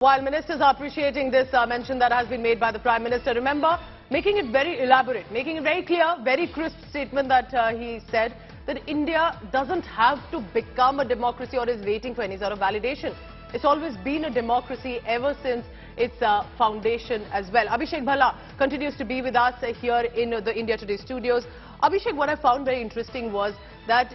While ministers are appreciating this mention that has been made by the Prime Minister, remember, making it very elaborate, making it very clear, very crisp statement that he said that India doesn't have to become a democracy or is waiting for any sort of validation. It's always been a democracy ever since its foundation as well. Abhishek Bhalla continues to be with us here in the India Today studios. Abhishek, what I found very interesting was that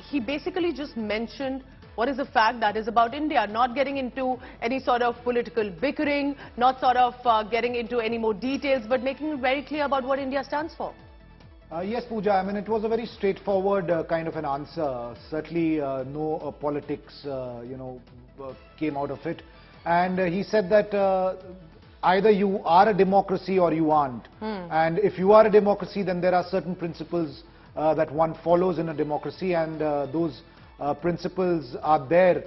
he basically just mentioned what is the fact that is about India, not getting into any sort of political bickering, not sort of getting into any more details, but making it very clear about what India stands for. Yes, Pooja, I mean, it was a very straightforward kind of an answer. Certainly no politics, came out of it. And he said that either you are a democracy or you aren't. And if you are a democracy, then there are certain principles that one follows in a democracy, and those principles are there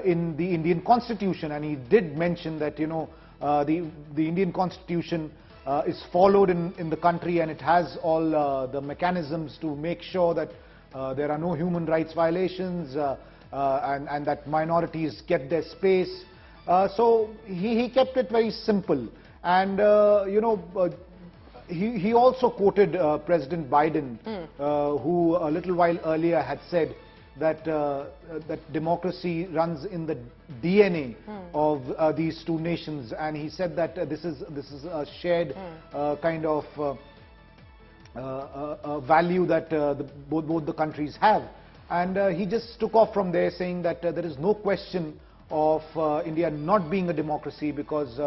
in the Indian Constitution. And he did mention that, the Indian Constitution is followed in the country, and it has all the mechanisms to make sure that there are no human rights violations and that minorities get their space. So he kept it very simple. And, he also quoted President Biden, who a little while earlier had said that that democracy runs in the DNA of these two nations, and he said that this is a shared kind of value that both the countries have. And he just took off from there, saying that there is no question of India not being a democracy, because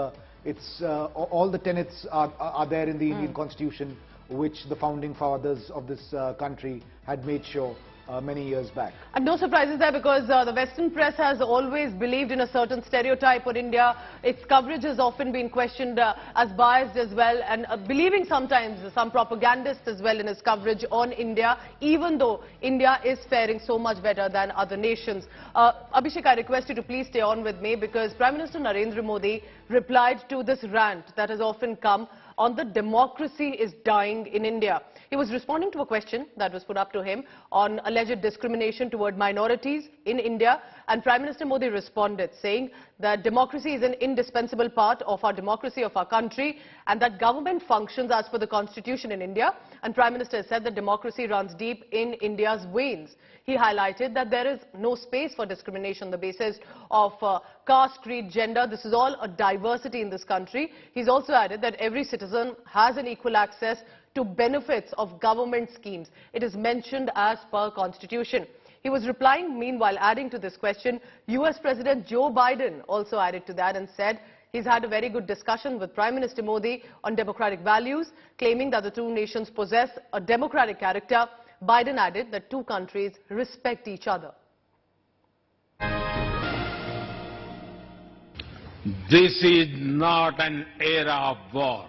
it's all the tenets are there in the Indian Constitution, which the founding fathers of this country had made sure many years back. And no surprises there, because the Western press has always believed in a certain stereotype for India. Its coverage has often been questioned as biased as well, and believing sometimes some propagandists as well in its coverage on India, even though India is faring so much better than other nations. Abhishek, I request you to please stay on with me, because Prime Minister Narendra Modi replied to this rant that has often come on the democracy is dying in India. He was responding to a question that was put up to him on alleged discrimination toward minorities in India, and Prime Minister Modi responded saying that democracy is an indispensable part of our democracy, of our country, and that government functions as per the constitution in India. And Prime Minister said that democracy runs deep in India's veins. He highlighted that there is no space for discrimination on the basis of caste, creed, gender. This is all a diversity in this country. He's also added that every citizen has an equal access to benefits of government schemes. It is mentioned as per constitution. He was replying, meanwhile, adding to this question, US President Joe Biden also added to that and said he's had a very good discussion with Prime Minister Modi on democratic values, claiming that the two nations possess a democratic character. Biden added that two countries respect each other. This is not an era of war.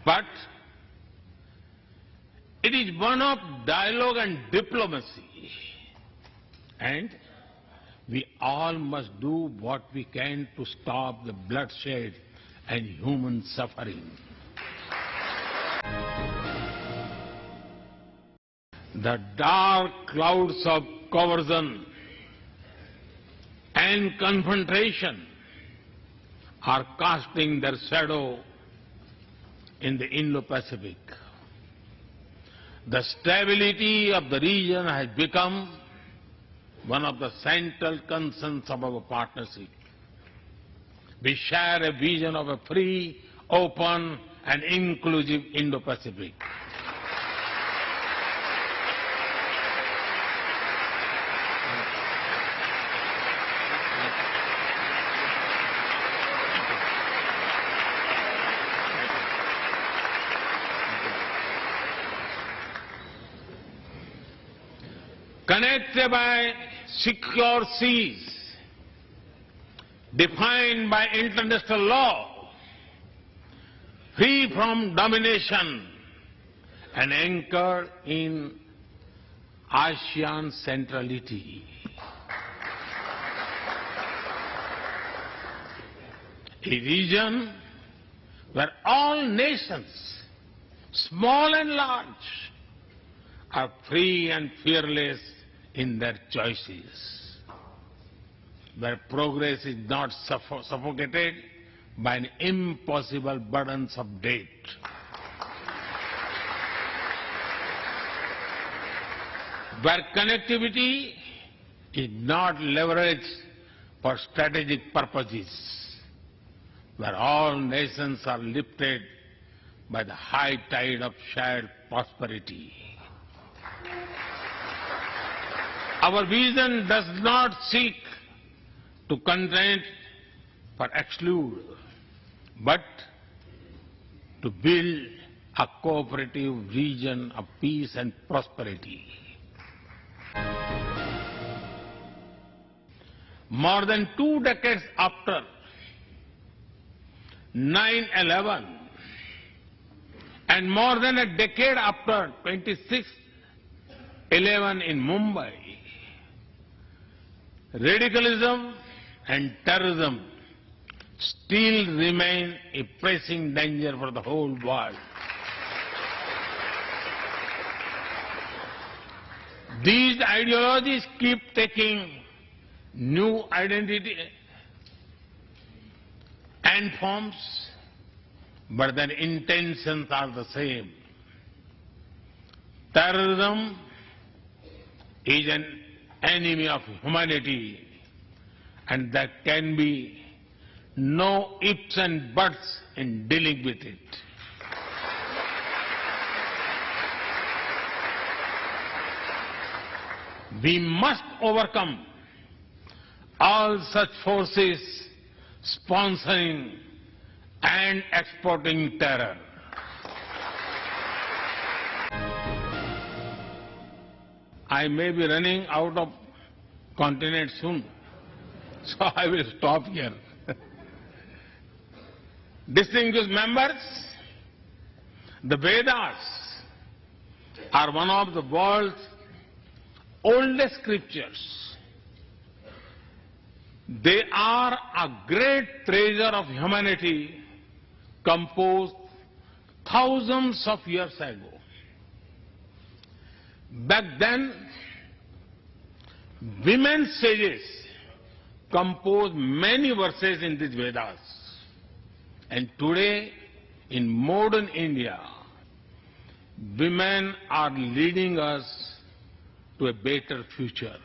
But it is one of dialogue and diplomacy. And we all must do what we can to stop the bloodshed and human suffering. The dark clouds of coercion and confrontation are casting their shadow in the Indo-Pacific. The stability of the region has become one of the central concerns of our partnership. We share a vision of a free, open, and inclusive Indo-Pacific. Connected by secure seas, defined by international law, free from domination, and anchored in ASEAN centrality. A region where all nations, small and large, are free and fearless in their choices, where progress is not suffocated by an impossible burdens of debt. Where connectivity is not leveraged for strategic purposes, where all nations are lifted by the high tide of shared prosperity. Our vision does not seek to content or exclude, but to build a cooperative region of peace and prosperity. More than 2 decades after 9/11 and more than a decade after 26/11 in Mumbai, radicalism and terrorism still remain a pressing danger for the whole world. These ideologies keep taking new identity and forms, but their intentions are the same. Terrorism is an enemy of humanity, and there can be no ifs and buts in dealing with it. We must overcome all such forces sponsoring and exporting terror. I may be running out of continent soon, so I will stop here. Distinguished members, the Vedas are one of the world's oldest scriptures. They are a great treasure of humanity, composed thousands of years ago. Back then, women sages composed many verses in these Vedas. And today, in modern India, women are leading us to a better future.